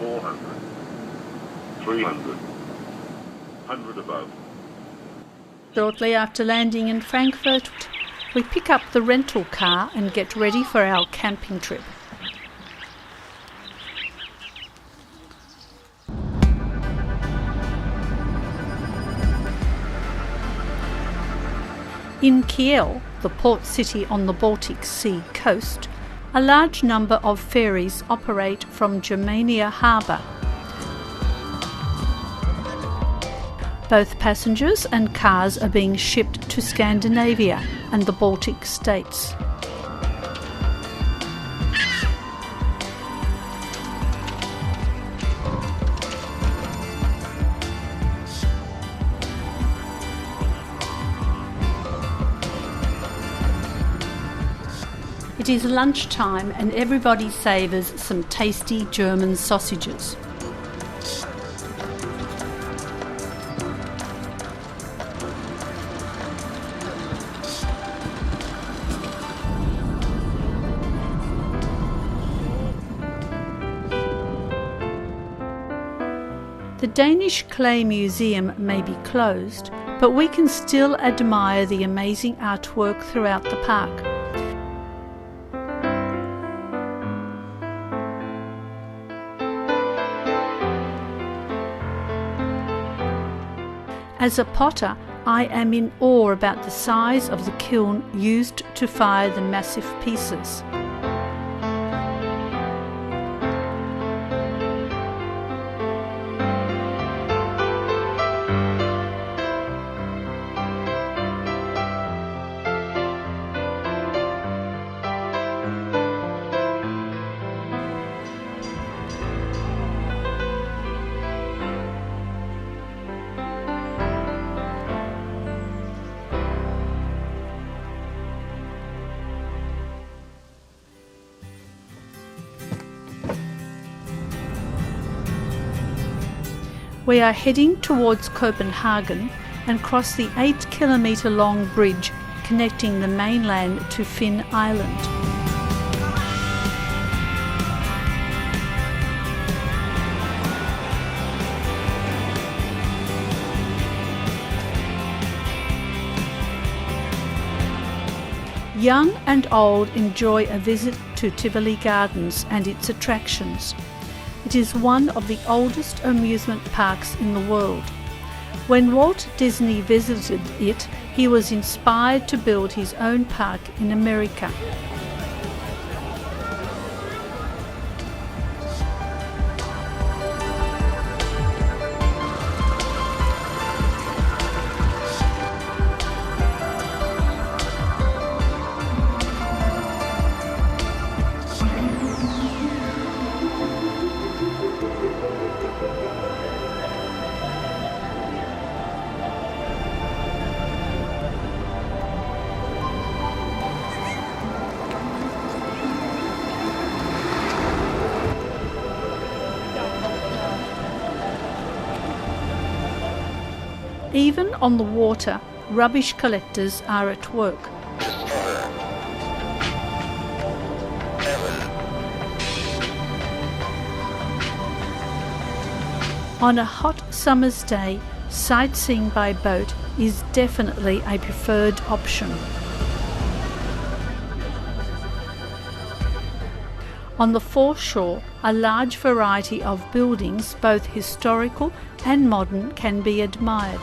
400, 300, 100 above. Shortly after landing in Frankfurt, we pick up the rental car and get ready for our camping trip. In Kiel, the port city on the Baltic Sea coast, a large number of ferries operate from Germania harbour. Both passengers and cars are being shipped to Scandinavia and the Baltic states. It is lunchtime and everybody savours some tasty German sausages. The Danish Clay Museum may be closed, but we can still admire the amazing artwork throughout the park. As a potter, I am in awe about the size of the kiln used to fire the massive pieces. We are heading towards Copenhagen and cross the 8-kilometre long bridge connecting the mainland to Finn Island. Young and old enjoy a visit to Tivoli Gardens and its attractions. It is one of the oldest amusement parks in the world. When Walt Disney visited it, he was inspired to build his own park in America. Even on the water, rubbish collectors are at work. On a hot summer's day, sightseeing by boat is definitely a preferred option. On the foreshore, a large variety of buildings, both historical and modern, can be admired.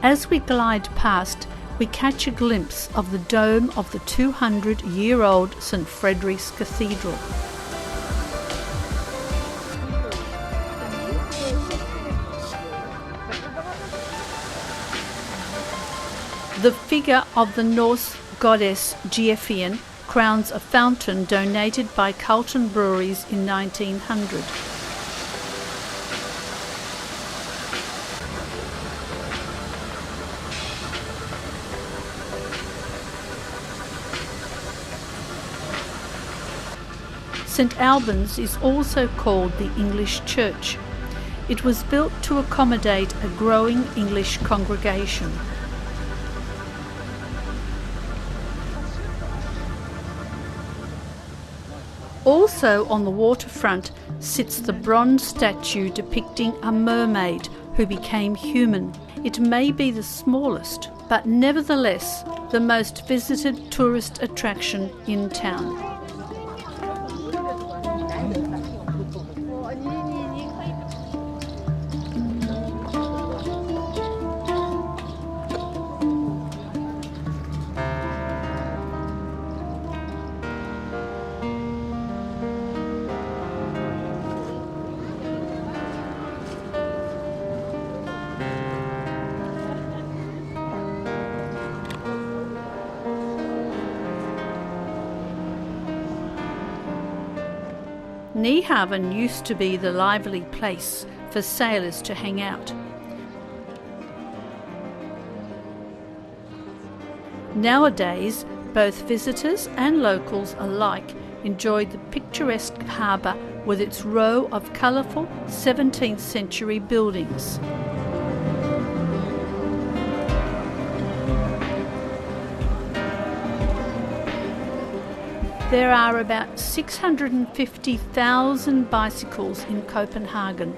As we glide past, we catch a glimpse of the dome of the 200-year-old St. Frederick's Cathedral. The figure of the Norse goddess Gefjon crowns a fountain donated by Carlton Breweries in 1900. St. Albans is also called the English Church. It was built to accommodate a growing English congregation. Also on the waterfront sits the bronze statue depicting a mermaid who became human. It may be the smallest, but nevertheless the most visited tourist attraction in town. Nehaven used to be the lively place for sailors to hang out. Nowadays, both visitors and locals alike enjoy the picturesque harbour with its row of colourful 17th century buildings. There are about 650,000 bicycles in Copenhagen.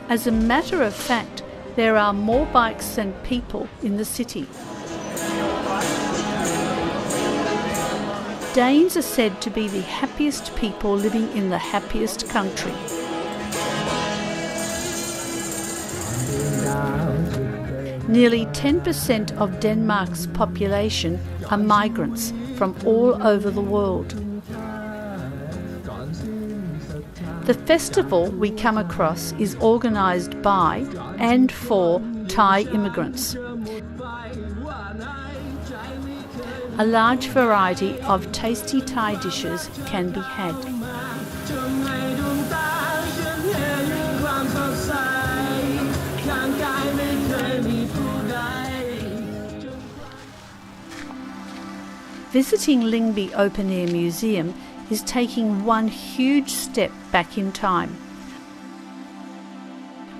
As a matter of fact, there are more bikes than people in the city. Danes are said to be the happiest people living in the happiest country. Nearly 10% of Denmark's population are migrants from all over the world. The festival we come across is organised by and for Thai immigrants. A large variety of tasty Thai dishes can be had. Visiting Lyngby Open Air Museum is taking one huge step back in time.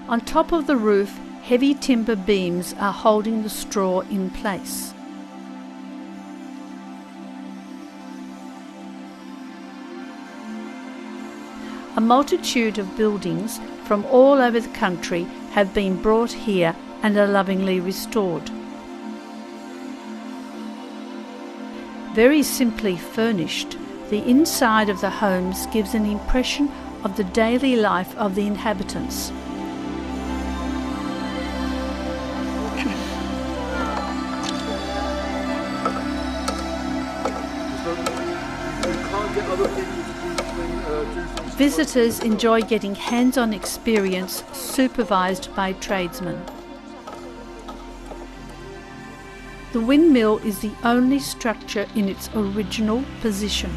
On top of the roof, heavy timber beams are holding the straw in place. A multitude of buildings from all over the country have been brought here and are lovingly restored. Very simply furnished, the inside of the homes gives an impression of the daily life of the inhabitants. Visitors enjoy getting hands-on experience supervised by tradesmen. The windmill is the only structure in its original position.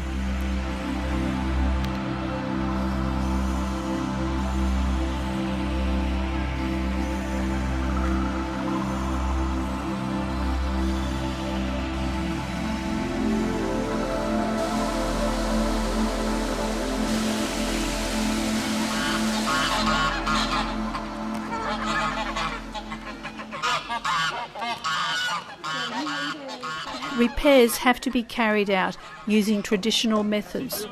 Repairs have to be carried out using traditional methods.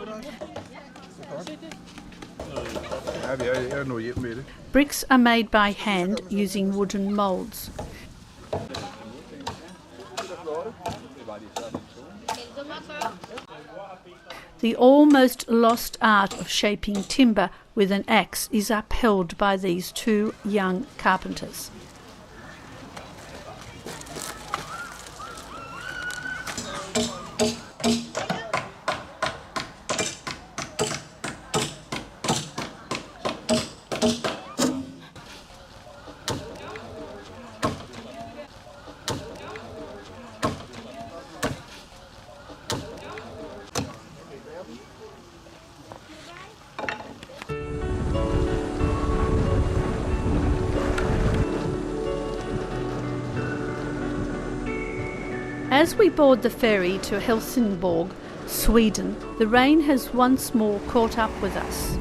Bricks are made by hand using wooden moulds. The almost lost art of shaping timber with an axe is upheld by these two young carpenters. As we board the ferry to Helsingborg, Sweden, the rain has once more caught up with us.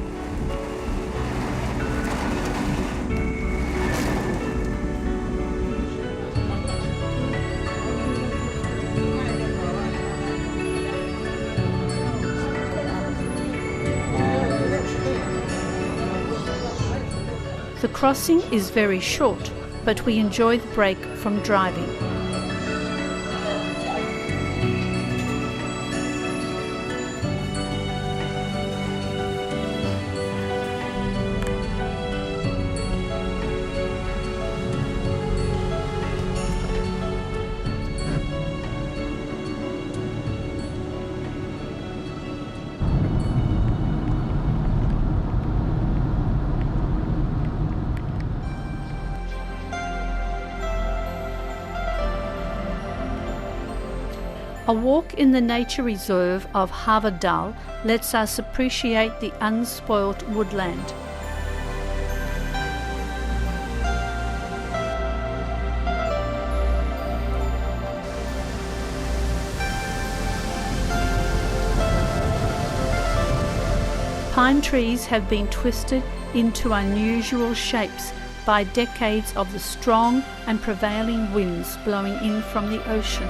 crossing is very short, but we enjoy the break from driving. A walk in the nature reserve of Haverdal lets us appreciate the unspoilt woodland. Pine trees have been twisted into unusual shapes by decades of the strong and prevailing winds blowing in from the ocean.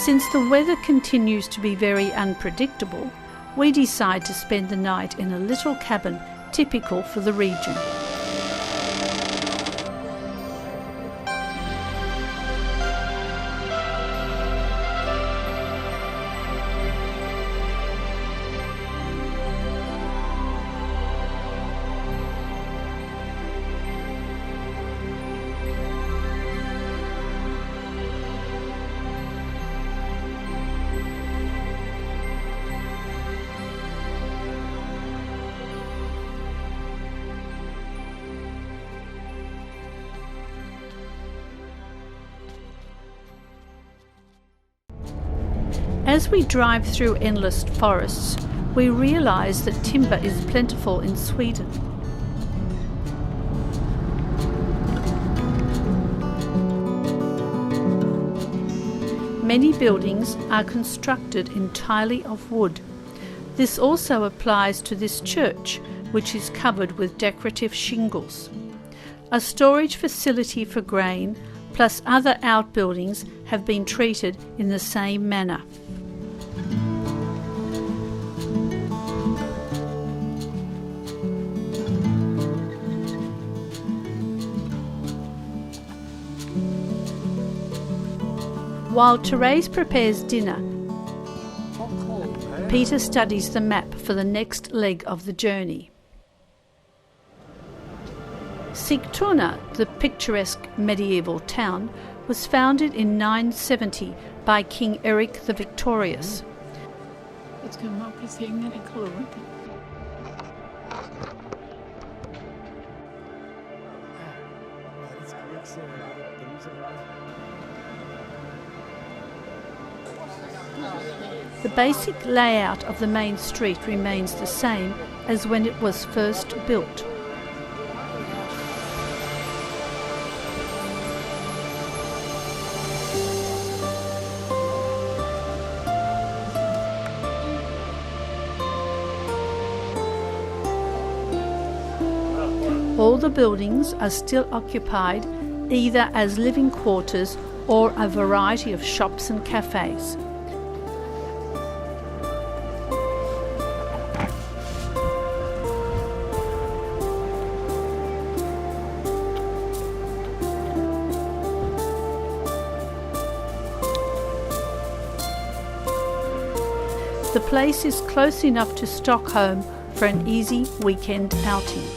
Since the weather continues to be very unpredictable, we decide to spend the night in a little cabin typical for the region. As we drive through endless forests, we realise that timber is plentiful in Sweden. Many buildings are constructed entirely of wood. This also applies to this church, which is covered with decorative shingles. A storage facility for grain, plus other outbuildings, have been treated in the same manner. While Therese prepares dinner, Peter studies the map for the next leg of the journey. Sigtuna, the picturesque medieval town, was founded in 970 by King Eric the Victorious. The basic layout of the main street remains the same as when it was first built. All the buildings are still occupied either as living quarters or a variety of shops and cafes. The place is close enough to Stockholm for an easy weekend outing.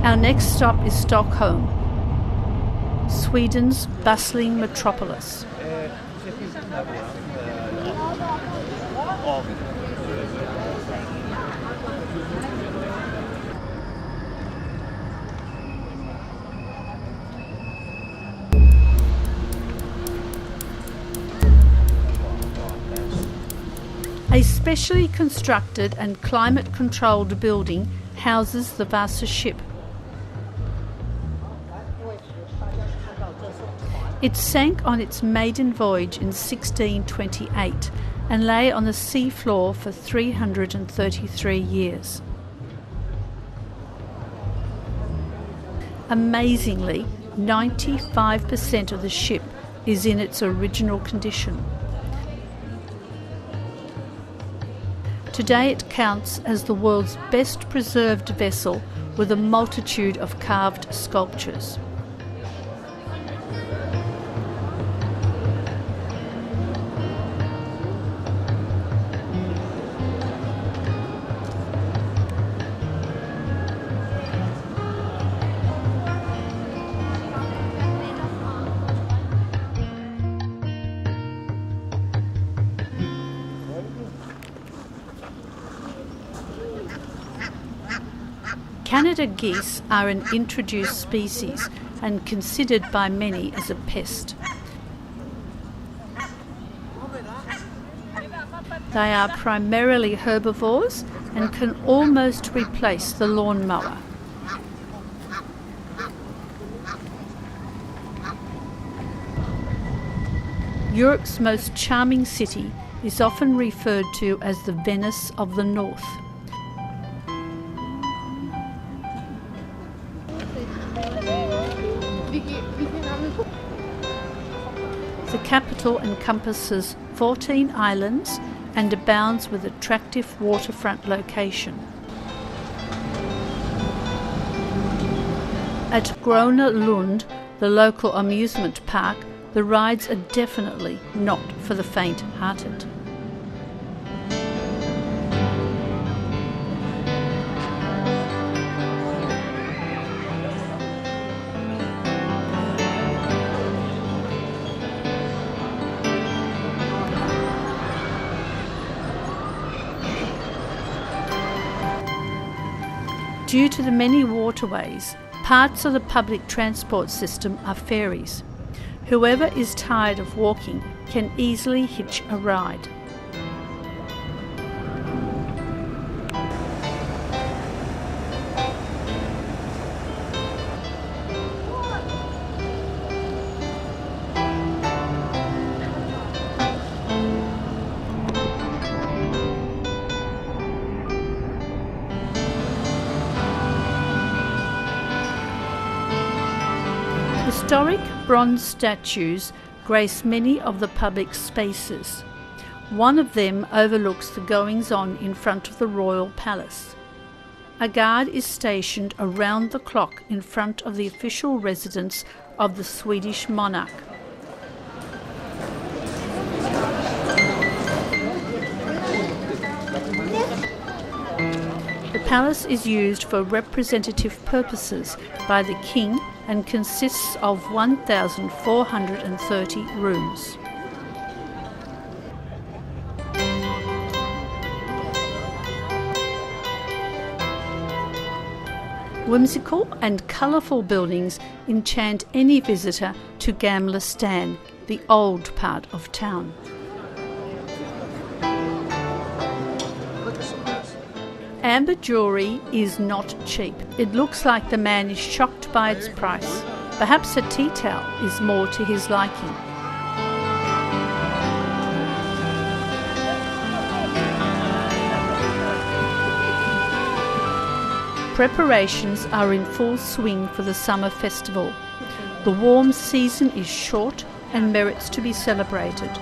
Our next stop is Stockholm, Sweden's bustling metropolis. A specially constructed and climate-controlled building houses the Vasa ship. It sank on its maiden voyage in 1628 and lay on the sea floor for 333 years. Amazingly, 95% of the ship is in its original condition. Today it counts as the world's best preserved vessel with a multitude of carved sculptures. Canada geese are an introduced species and considered by many as a pest. They are primarily herbivores and can almost replace the lawnmower. Europe's most charming city is often referred to as the Venice of the North. The capital encompasses 14 islands and abounds with attractive waterfront location. At Gröna Lund, the local amusement park, the rides are definitely not for the faint-hearted. Due to the many waterways, parts of the public transport system are ferries. Whoever is tired of walking can easily hitch a ride. Historic bronze statues grace many of the public spaces. One of them overlooks the goings-on in front of the royal palace. A guard is stationed around the clock in front of the official residence of the Swedish monarch. The palace is used for representative purposes by the king and consists of 1,430 rooms. Whimsical and colourful buildings enchant any visitor to Gamla Stan, the old part of town. Amber jewellery is not cheap. It looks like the man is shocked by its price. Perhaps a tea towel is more to his liking. Preparations are in full swing for the summer festival. The warm season is short and merits to be celebrated.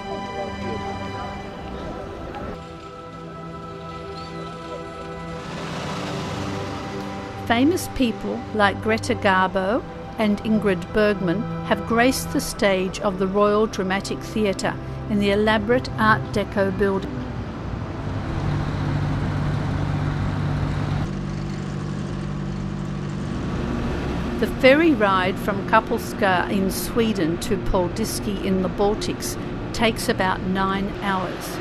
Famous people like Greta Garbo and Ingrid Bergman have graced the stage of the Royal Dramatic Theatre in the elaborate Art Deco building. The ferry ride from Kapellskär in Sweden to Paldiski in the Baltics takes about 9 hours.